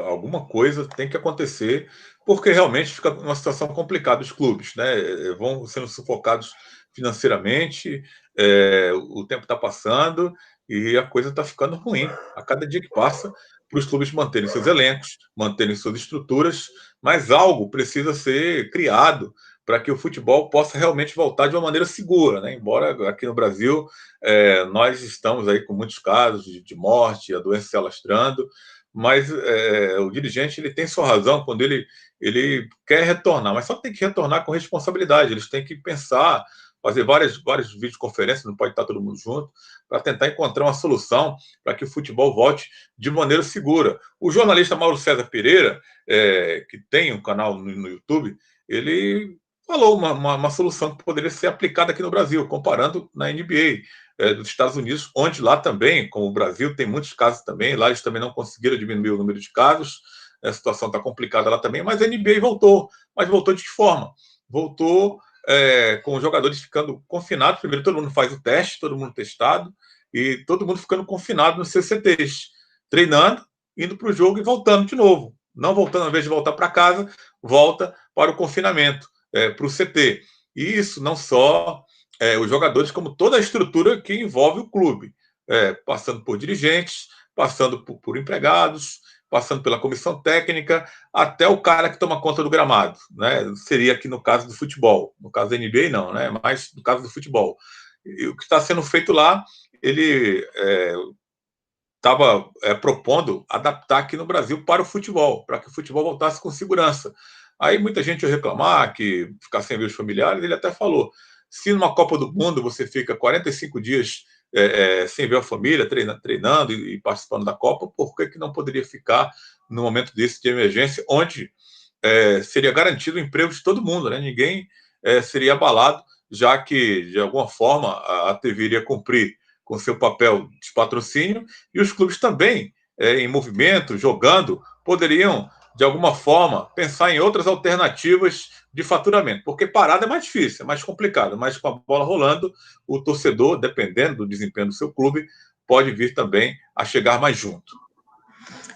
alguma coisa tem que acontecer, porque realmente fica uma situação complicada. Os clubes, né, vão sendo sufocados financeiramente, o tempo está passando e a coisa está ficando ruim a cada dia que passa para os clubes manterem seus elencos, manterem suas estruturas, mas algo precisa ser criado para que o futebol possa realmente voltar de uma maneira segura, né? Embora aqui no Brasil nós estamos aí com muitos casos de morte, a doença se alastrando, mas o dirigente ele tem sua razão quando ele quer retornar, mas só tem que retornar com responsabilidade. Eles têm que pensar, fazer várias videoconferências, não pode estar todo mundo junto, para tentar encontrar uma solução para que o futebol volte de maneira segura. O jornalista Mauro César Pereira, que tem um canal no YouTube, ele falou uma solução que poderia ser aplicada aqui no Brasil, comparando na NBA dos Estados Unidos, onde lá também, como o Brasil, tem muitos casos também, lá eles também não conseguiram diminuir o número de casos, a situação está complicada lá também, mas a NBA voltou. Mas voltou de que forma? Voltou com os jogadores ficando confinados. Primeiro, todo mundo faz o teste, todo mundo testado, e todo mundo ficando confinado nos CCTs, treinando, indo para o jogo e voltando de novo. Não voltando, ao invés de voltar para casa, volta para o confinamento, para o CT. E isso não só os jogadores, como toda a estrutura que envolve o clube, passando por dirigentes, passando por empregados, passando pela comissão técnica, até o cara que toma conta do gramado, né? Seria aqui no caso do futebol, no caso da NBA não, né? Mas no caso do futebol. E o que está sendo feito lá, ele estava propondo adaptar aqui no Brasil para o futebol, para que o futebol voltasse com segurança. Aí muita gente ia reclamar que ficar sem ver os familiares, ele até falou, se numa Copa do Mundo você fica 45 dias sem ver a família, treinando e participando da Copa, por que não poderia ficar no momento desse de emergência, onde seria garantido o emprego de todo mundo, né? Ninguém seria abalado, já que, de alguma forma, a TV iria cumprir com seu papel de patrocínio e os clubes também, em movimento, jogando, poderiam, de alguma forma, pensar em outras alternativas de faturamento, porque parada é mais difícil, é mais complicado, mas com a bola rolando, o torcedor, dependendo do desempenho do seu clube, pode vir também a chegar mais junto.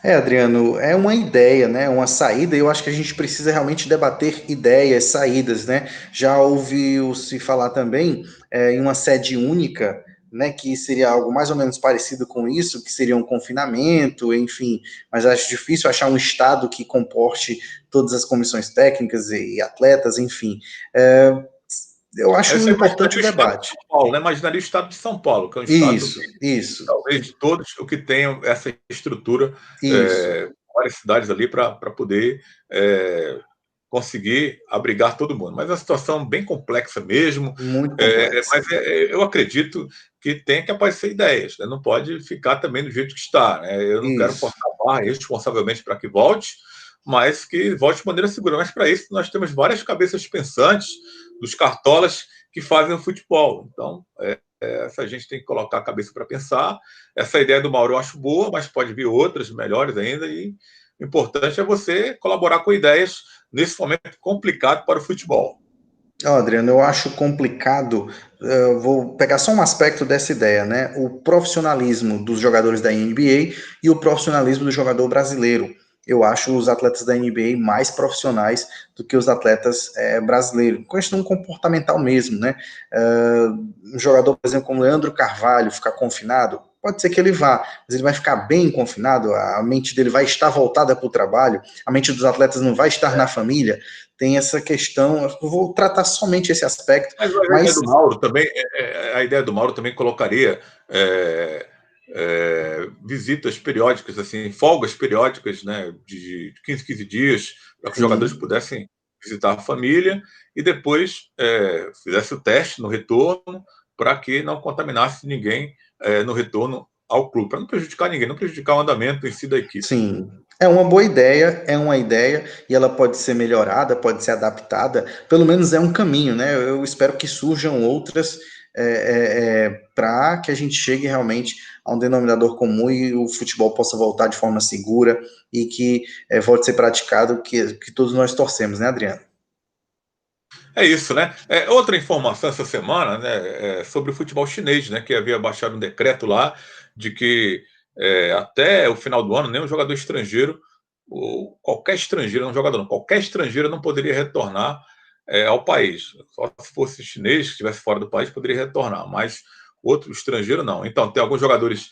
Adriano, é uma ideia, né? Uma saída, e eu acho que a gente precisa realmente debater ideias, saídas, né? Já ouviu-se falar também em uma sede única né, que seria algo mais ou menos parecido com isso, que seria um confinamento, enfim, mas acho difícil achar um estado que comporte todas as comissões técnicas e atletas, enfim. Eu acho Essa importante imaginaria o o estado de debate. São Paulo, né? Imaginaria o estado de São Paulo, que é um estado Isso, que, isso, talvez de todos, o que tenham essa estrutura, isso, várias cidades ali para poder conseguir abrigar todo mundo. Mas é uma situação bem complexa mesmo, muito complexa. mas eu acredito que tem que aparecer ideias, né? Não pode ficar também do jeito que está, né? Eu não quero Isso, forçar a barra responsavelmente para que volte, mas que volte de maneira segura. Mas para isso nós temos várias cabeças pensantes dos cartolas que fazem o futebol. Então, essa gente tem que colocar a cabeça para pensar. Essa ideia do Mauro eu acho boa, mas pode vir outras melhores ainda. E o importante é você colaborar com ideias nesse momento complicado para o futebol. Adriano, eu acho complicado. Vou pegar só um aspecto dessa ideia, né? O profissionalismo dos jogadores da NBA e o profissionalismo do jogador brasileiro. Eu acho os atletas da NBA mais profissionais do que os atletas brasileiros, questão comportamental mesmo, né? Um jogador, por exemplo, como Leandro Carvalho, ficar confinado, pode ser que ele vá, mas ele vai ficar bem confinado, a mente dele vai estar voltada para o trabalho, a mente dos atletas não vai estar na família. Tem essa questão, eu vou tratar somente esse aspecto, Mas a ideia mas do Mauro também, a ideia do Mauro também colocaria visitas periódicas, assim, folgas periódicas, né, de 15 dias, para que os jogadores sim, pudessem visitar a família e depois fizesse o teste no retorno para que não contaminasse ninguém no retorno ao clube, para não prejudicar ninguém, não prejudicar o andamento em si da equipe. sim. É uma ideia e ela pode ser melhorada, pode ser adaptada, pelo menos é um caminho, né? Eu espero que surjam outras para que a gente chegue realmente a um denominador comum e o futebol possa voltar de forma segura e que volte a ser praticado, que todos nós torcemos, né, Adriano? É isso, né? Outra informação essa semana, né, sobre o futebol chinês, né, que havia baixado um decreto lá de que até o final do ano nenhum jogador estrangeiro, ou qualquer estrangeiro, não jogador, não, qualquer estrangeiro não poderia retornar ao país. Só se fosse chinês, que estivesse fora do país, poderia retornar, mas outro estrangeiro não. Então, tem alguns jogadores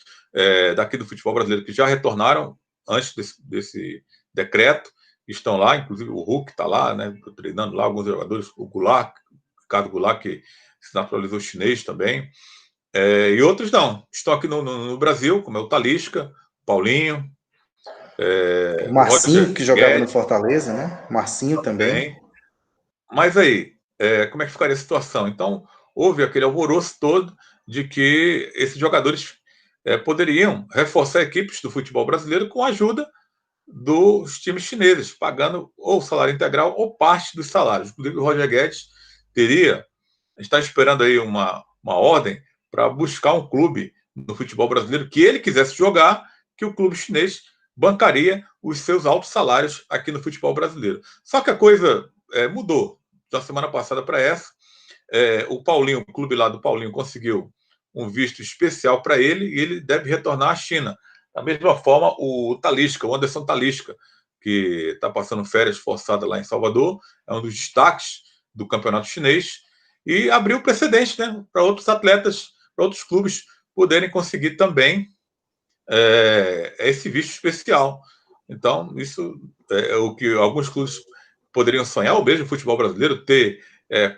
daqui do futebol brasileiro que já retornaram antes desse decreto, estão lá, inclusive o Hulk está lá, né, treinando lá alguns jogadores, o Goulart, o Ricardo Goulart, que se naturalizou chinês também, e outros não, estão aqui no Brasil, como é o Talisca, Paulinho, O o Marcinho, Roger que jogava no Guedes Fortaleza, né? Marcinho também. também. Mas aí, como é que ficaria a situação? Então, houve aquele alvoroço todo de que esses jogadores poderiam reforçar equipes do futebol brasileiro com a ajuda dos times chineses, pagando ou salário integral ou parte dos salários. Inclusive, o Roger Guedes está esperando aí uma ordem para buscar um clube no futebol brasileiro que ele quisesse jogar, que o clube chinês bancaria os seus altos salários aqui no futebol brasileiro. Só que a coisa mudou da semana passada para essa. O Paulinho, o clube lá do Paulinho, conseguiu um visto especial para ele e ele deve retornar à China. Da mesma forma, o Talisca, o Anderson Talisca, que está passando férias forçadas lá em Salvador, é um dos destaques do campeonato chinês e abriu precedente, né, para outros atletas, para outros clubes poderem conseguir também esse visto especial. Então, isso é o que alguns clubes poderiam sonhar, ou mesmo o futebol brasileiro, ter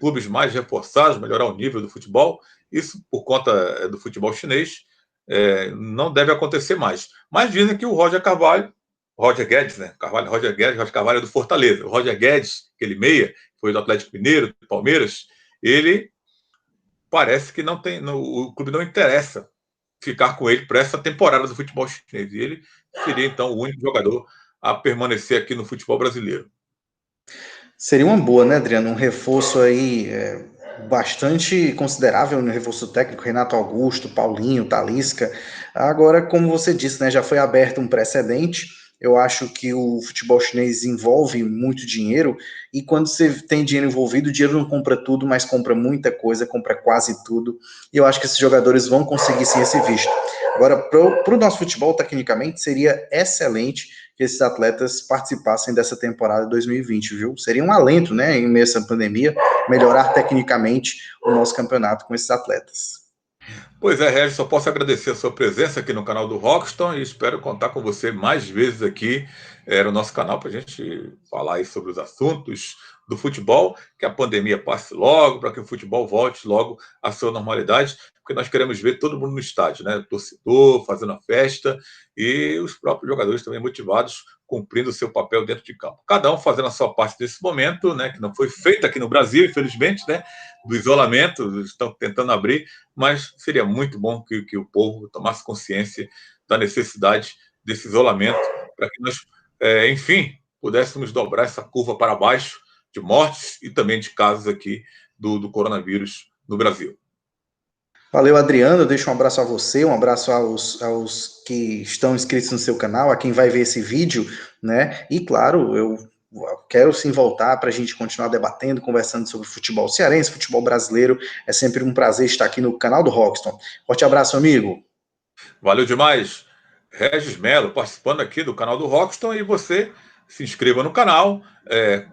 clubes mais reforçados, melhorar o nível do futebol. Isso, por conta do futebol chinês, não deve acontecer mais. Mas dizem que o Roger Guedes, né? Roger Guedes, Roger Carvalho é do Fortaleza. O Roger Guedes, aquele meia, foi do Atlético Mineiro, do Palmeiras, ele parece que não tem, o clube não interessa ficar com ele para essa temporada do futebol chinês. E ele seria, então, o único jogador a permanecer aqui no futebol brasileiro. Seria uma boa, né, Adriano? Um reforço aí bastante considerável no reforço técnico, Renato Augusto, Paulinho, Talisca. Agora, como você disse, né, já foi aberto um precedente. Eu acho que o futebol chinês envolve muito dinheiro e quando você tem dinheiro envolvido, o dinheiro não compra tudo, mas compra muita coisa, compra quase tudo. E eu acho que esses jogadores vão conseguir sim esse visto. Agora, para o nosso futebol, tecnicamente, seria excelente que esses atletas participassem dessa temporada 2020, viu? Seria um alento, né, em meio a essa pandemia, melhorar tecnicamente o nosso campeonato com esses atletas. Pois é, Regis, só posso agradecer a sua presença aqui no canal do Rockston e espero contar com você mais vezes aqui no nosso canal para a gente falar aí sobre os assuntos do futebol, que a pandemia passe logo, para que o futebol volte logo à sua normalidade, porque nós queremos ver todo mundo no estádio, né? O torcedor fazendo a festa e os próprios jogadores também motivados, cumprindo o seu papel dentro de campo. Cada um fazendo a sua parte nesse momento, né? Que não foi feito aqui no Brasil, infelizmente, né? Do isolamento, estão tentando abrir, mas seria muito bom que o povo tomasse consciência da necessidade desse isolamento para que nós, enfim, pudéssemos dobrar essa curva para baixo de mortes e também de casos aqui do coronavírus no Brasil. Valeu, Adriano. Eu deixo um abraço a você, um abraço aos que estão inscritos no seu canal, a quem vai ver esse vídeo, né? E claro, eu quero sim voltar para a gente continuar debatendo, conversando sobre futebol cearense, futebol brasileiro. É sempre um prazer estar aqui no canal do Rockston. Forte abraço, amigo. Valeu demais, Regis Melo, participando aqui do canal do Rockston, e você se inscreva no canal,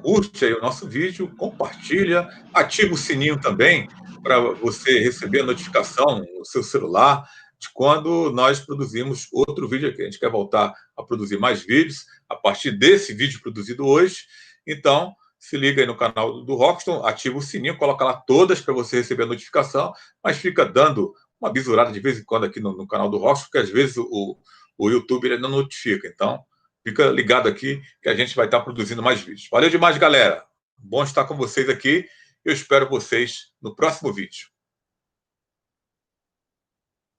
curte aí o nosso vídeo, compartilha, ativa o sininho também para você receber a notificação no seu celular de quando nós produzimos outro vídeo aqui. A gente quer voltar a produzir mais vídeos a partir desse vídeo produzido hoje. Então, se liga aí no canal do Rockston, ativa o sininho, coloca lá todas para você receber a notificação, mas fica dando uma bisurada de vez em quando aqui no canal do Rockston, porque às vezes o YouTube ele não notifica. Então, fica ligado aqui que a gente vai estar produzindo mais vídeos. Valeu demais, galera. Bom estar com vocês aqui. Eu espero vocês no próximo vídeo.